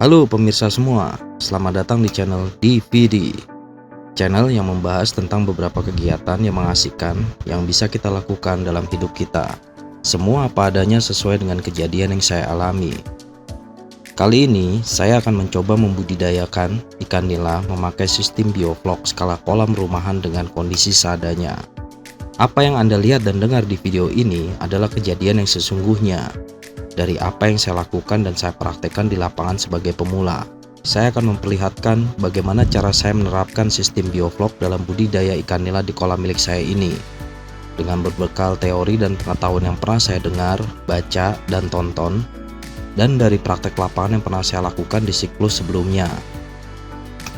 Halo pemirsa semua, selamat datang di channel DVD. Channel yang membahas tentang beberapa kegiatan yang mengasihkan yang bisa kita lakukan dalam hidup kita. Semua apa adanya sesuai dengan kejadian yang saya alami. Kali ini saya akan mencoba membudidayakan ikan nila memakai sistem bioflok skala kolam rumahan dengan kondisi seadanya. Apa yang Anda lihat dan dengar di video ini adalah kejadian yang sesungguhnya dari apa yang saya lakukan dan saya praktekkan di lapangan sebagai pemula. Saya akan memperlihatkan bagaimana cara saya menerapkan sistem bioflok dalam budidaya ikan nila di kolam milik saya ini. Dengan berbekal teori dan pengetahuan yang pernah saya dengar, baca, dan tonton, dan dari praktek lapangan yang pernah saya lakukan di siklus sebelumnya.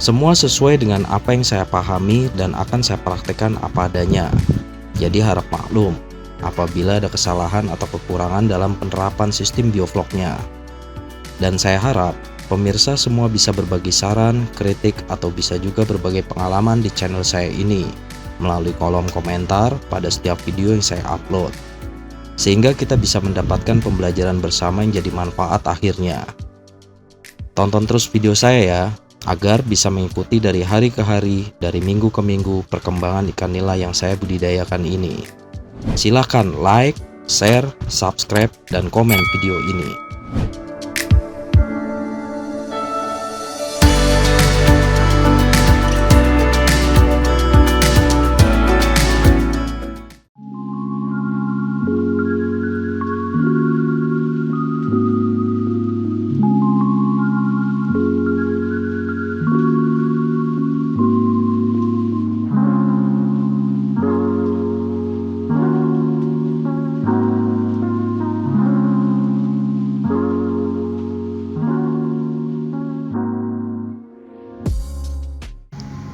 Semua sesuai dengan apa yang saya pahami dan akan saya praktekkan apa adanya. Jadi harap maklum apabila ada kesalahan atau kekurangan dalam penerapan sistem biofloknya. Dan saya harap pemirsa semua bisa berbagi saran, kritik, atau bisa juga berbagi pengalaman di channel saya ini melalui kolom komentar pada setiap video yang saya upload, sehingga kita bisa mendapatkan pembelajaran bersama yang jadi manfaat akhirnya. Tonton terus video saya ya, agar bisa mengikuti dari hari ke hari, dari minggu ke minggu perkembangan ikan nila yang saya budidayakan ini. Silahkan like, share, subscribe, dan komen video ini.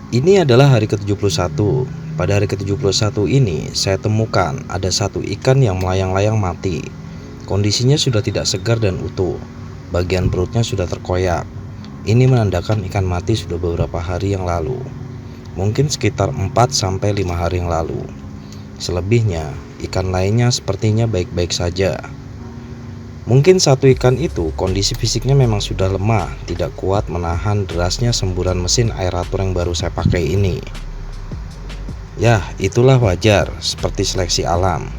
Ini adalah hari ke-71. Pada hari ke-71 ini, saya temukan ada satu ikan yang melayang-layang mati. Kondisinya sudah tidak segar dan utuh. Bagian perutnya sudah terkoyak. Ini menandakan ikan mati sudah beberapa hari yang lalu. Mungkin sekitar 4-5 hari yang lalu. Selebihnya, ikan lainnya sepertinya baik-baik saja. Mungkin satu ikan itu kondisi fisiknya memang sudah lemah, tidak kuat menahan derasnya semburan mesin aerator yang baru saya pakai ini. Ya, itulah wajar, seperti seleksi alam.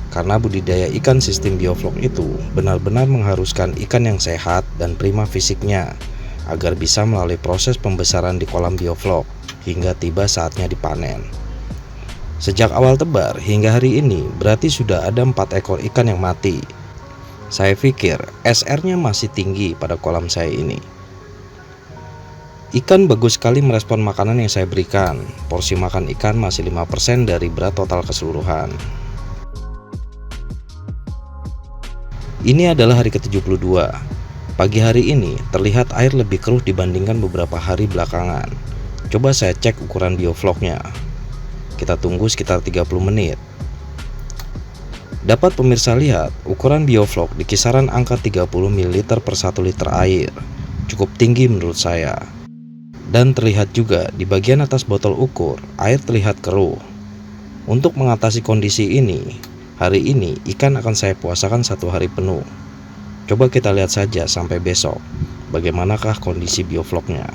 Karena budidaya ikan sistem bioflok itu benar-benar mengharuskan ikan yang sehat dan prima fisiknya, agar bisa melalui proses pembesaran di kolam bioflok, hingga tiba saatnya dipanen. Sejak awal tebar hingga hari ini, berarti sudah ada 4 ekor ikan yang mati. Saya pikir SR-nya masih tinggi pada kolam saya ini. Ikan bagus sekali merespon makanan yang saya berikan. Porsi makan ikan masih 5% dari berat total keseluruhan. Ini adalah hari ke-72. Pagi hari ini terlihat air lebih keruh dibandingkan beberapa hari belakangan. Coba saya cek ukuran biofloknya. Kita tunggu sekitar 30 menit. Dapat pemirsa lihat, ukuran bioflok di kisaran angka 30 ml per 1 liter air. Cukup tinggi menurut saya. Dan terlihat juga di bagian atas botol ukur, air terlihat keruh. Untuk mengatasi kondisi ini, hari ini ikan akan saya puasakan 1 hari penuh. Coba kita lihat saja sampai besok, bagaimanakah kondisi biofloknya.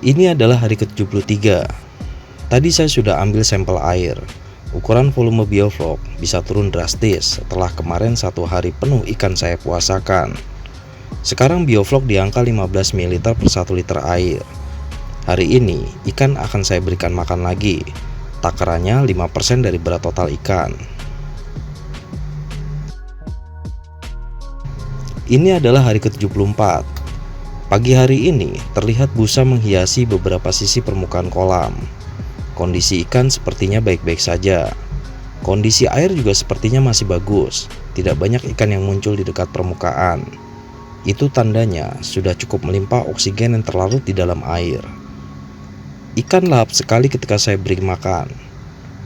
Ini adalah hari ke-73. Tadi saya sudah ambil sampel air. Ukuran volume bioflok bisa turun drastis setelah kemarin 1 hari penuh ikan saya puasakan. Sekarang bioflok di angka 15 ml per 1 liter air. Hari ini ikan akan saya berikan makan lagi. Takarannya 5% dari berat total ikan. Ini adalah hari ke-74. Pagi hari ini terlihat busa menghiasi beberapa sisi permukaan kolam. Kondisi ikan sepertinya baik-baik saja. Kondisi air juga sepertinya masih bagus. Tidak banyak ikan yang muncul di dekat permukaan. Itu tandanya sudah cukup melimpah oksigen yang terlarut di dalam air. Ikan lahap sekali ketika saya beri makan.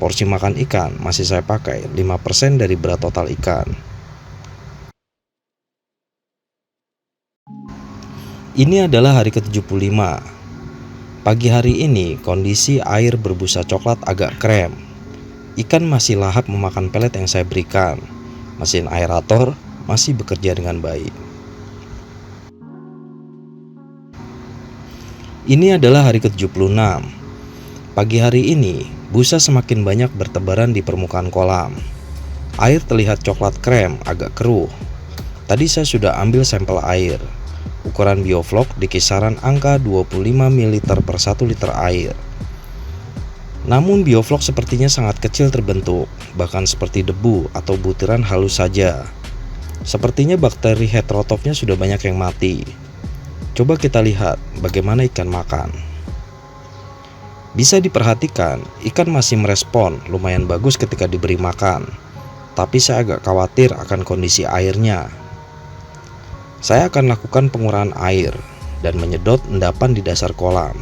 Porsi makan ikan masih saya pakai 5% dari berat total ikan. Ini adalah hari ke-75. Pagi hari ini kondisi air berbusa coklat agak krem. Ikan masih lahap memakan pelet yang saya berikan. Mesin aerator masih bekerja dengan baik. Ini adalah hari ke-76. Pagi hari ini, busa semakin banyak bertebaran di permukaan kolam. Air terlihat coklat krem, agak keruh. Tadi saya sudah ambil sampel air. Ukuran bioflok di kisaran angka 25 ml per 1 liter air. Namun bioflok sepertinya sangat kecil terbentuk, bahkan seperti debu atau butiran halus saja. Sepertinya bakteri heterotropnya sudah banyak yang mati. Coba kita lihat bagaimana ikan makan. Bisa diperhatikan, ikan masih merespon lumayan bagus ketika diberi makan. Tapi saya agak khawatir akan kondisi airnya. Saya akan lakukan pengurangan air dan menyedot endapan di dasar kolam.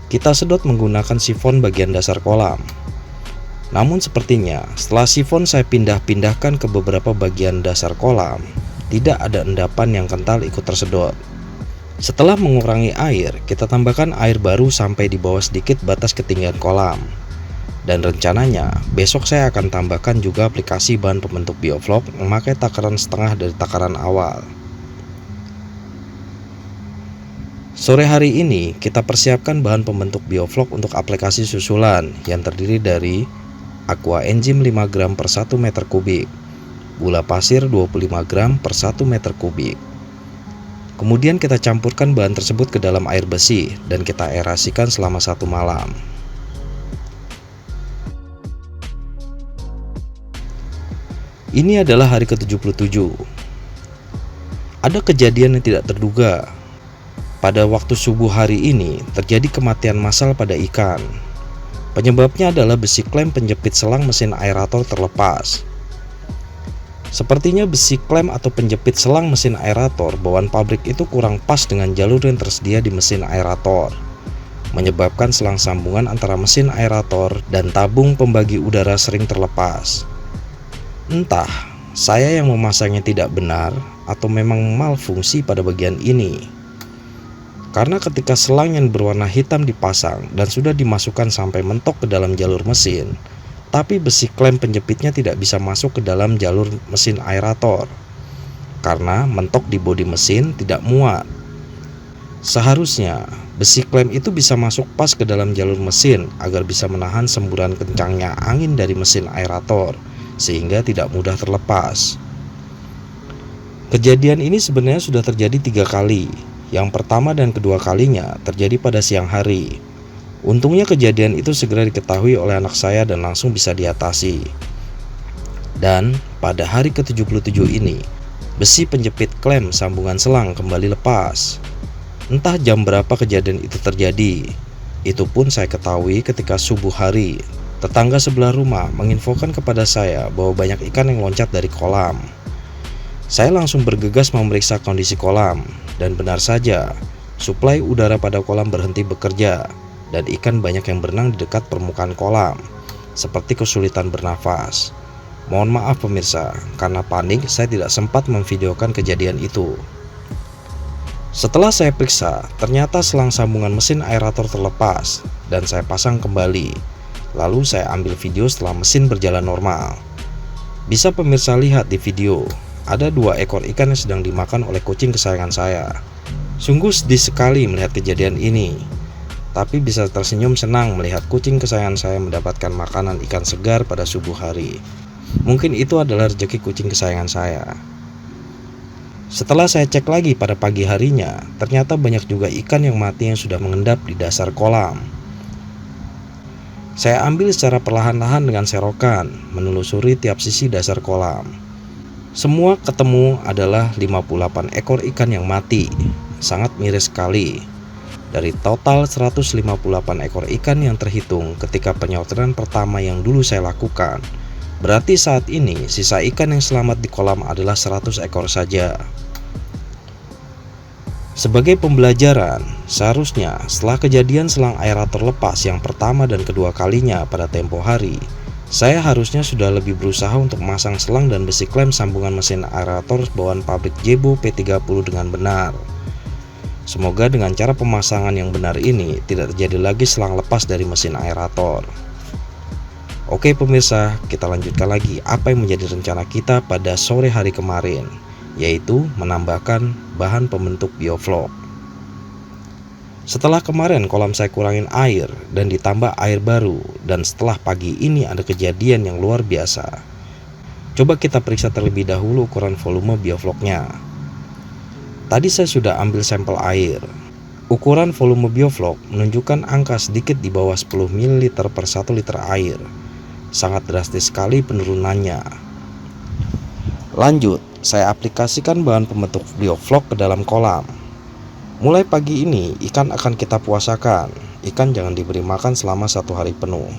Kita sedot menggunakan sifon bagian dasar kolam. Namun sepertinya setelah sifon saya pindah-pindahkan ke beberapa bagian dasar kolam, tidak ada endapan yang kental ikut tersedot. Setelah mengurangi air, kita tambahkan air baru sampai di bawah sedikit batas ketinggian kolam. Dan rencananya besok saya akan tambahkan juga aplikasi bahan pembentuk bioflok memakai takaran setengah dari takaran awal. Sore hari ini kita persiapkan bahan pembentuk bioflok untuk aplikasi susulan yang terdiri dari aqua enzim 5 gram per 1 meter kubik, gula pasir 25 gram per 1 meter kubik. Kemudian kita campurkan bahan tersebut ke dalam air besi dan kita aerasikan selama 1 malam. Ini adalah hari ke-77. Ada kejadian yang tidak terduga. Pada waktu subuh hari ini terjadi kematian massal pada ikan. Penyebabnya adalah besi klem penjepit selang mesin aerator terlepas. Sepertinya besi klem atau penjepit selang mesin aerator bawaan pabrik itu kurang pas dengan jalur yang tersedia di mesin aerator, menyebabkan selang sambungan antara mesin aerator dan tabung pembagi udara sering terlepas. Entah saya yang memasangnya tidak benar atau memang malfungsi pada bagian ini. Karena ketika selang yang berwarna hitam dipasang dan sudah dimasukkan sampai mentok ke dalam jalur mesin, tapi besi klem penjepitnya tidak bisa masuk ke dalam jalur mesin aerator karena mentok di bodi mesin tidak muat. Seharusnya besi klem itu bisa masuk pas ke dalam jalur mesin agar bisa menahan semburan kencangnya angin dari mesin aerator sehingga tidak mudah terlepas. Kejadian ini sebenarnya sudah terjadi 3 kali. Yang pertama dan kedua kalinya terjadi pada siang hari. Untungnya kejadian itu segera diketahui oleh anak saya dan langsung bisa diatasi. Dan pada hari ke-77 ini, besi penjepit klem sambungan selang kembali lepas. Entah jam berapa kejadian itu terjadi. Itu pun saya ketahui ketika subuh hari. Tetangga sebelah rumah menginfokan kepada saya bahwa banyak ikan yang loncat dari kolam. Saya langsung bergegas memeriksa kondisi kolam, dan benar saja, suplai udara pada kolam berhenti bekerja, dan ikan banyak yang berenang di dekat permukaan kolam, seperti kesulitan bernafas. Mohon maaf pemirsa, karena panik saya tidak sempat memvideokan kejadian itu. Setelah saya periksa, ternyata selang sambungan mesin aerator terlepas, dan saya pasang kembali. Lalu saya ambil video setelah mesin berjalan normal. Bisa pemirsa lihat di video. Ada 2 ekor ikan yang sedang dimakan oleh kucing kesayangan saya. Sungguh sedih sekali melihat kejadian ini. Tapi bisa tersenyum senang melihat kucing kesayangan saya mendapatkan makanan ikan segar pada subuh hari. Mungkin itu adalah rezeki kucing kesayangan saya. Setelah saya cek lagi pada pagi harinya, ternyata banyak juga ikan yang mati yang sudah mengendap di dasar kolam. Saya ambil secara perlahan-lahan dengan serokan, menelusuri tiap sisi dasar kolam. Semua ketemu adalah 58 ekor ikan yang mati, sangat miris sekali. Dari total 158 ekor ikan yang terhitung ketika penyortiran pertama yang dulu saya lakukan, berarti saat ini sisa ikan yang selamat di kolam adalah 100 ekor saja. Sebagai pembelajaran, seharusnya setelah kejadian selang aerator lepas yang pertama dan kedua kalinya pada tempo hari, saya harusnya sudah lebih berusaha untuk memasang selang dan besi klem sambungan mesin aerator bawaan pabrik Jebo P30 dengan benar. Semoga dengan cara pemasangan yang benar ini tidak terjadi lagi selang lepas dari mesin aerator. Oke pemirsa, kita lanjutkan lagi apa yang menjadi rencana kita pada sore hari kemarin, yaitu menambahkan bahan pembentuk bioflok. Setelah kemarin kolam saya kurangin air dan ditambah air baru, dan setelah pagi ini ada kejadian yang luar biasa. Coba kita periksa terlebih dahulu ukuran volume biofloknya. Tadi saya sudah ambil sampel air. Ukuran volume bioflok menunjukkan angka sedikit di bawah 10 ml per 1 liter air. Sangat drastis sekali penurunannya. Lanjut, saya aplikasikan bahan pembentuk bioflok ke dalam kolam. Mulai pagi ini, ikan akan kita puasakan. Ikan jangan diberi makan selama 1 hari penuh.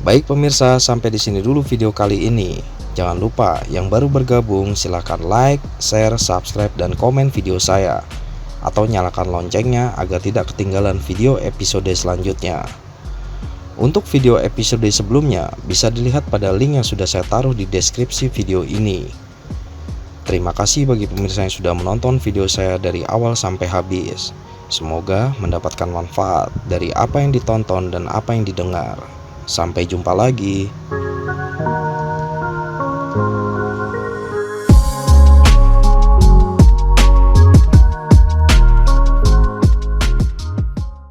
Baik pemirsa, sampai di sini dulu video kali ini. Jangan lupa, yang baru bergabung silahkan like, share, subscribe, dan komen video saya. Atau nyalakan loncengnya agar tidak ketinggalan video episode selanjutnya. Untuk video episode sebelumnya, bisa dilihat pada link yang sudah saya taruh di deskripsi video ini. Terima kasih bagi pemirsa yang sudah menonton video saya dari awal sampai habis. Semoga mendapatkan manfaat dari apa yang ditonton dan apa yang didengar. Sampai jumpa lagi.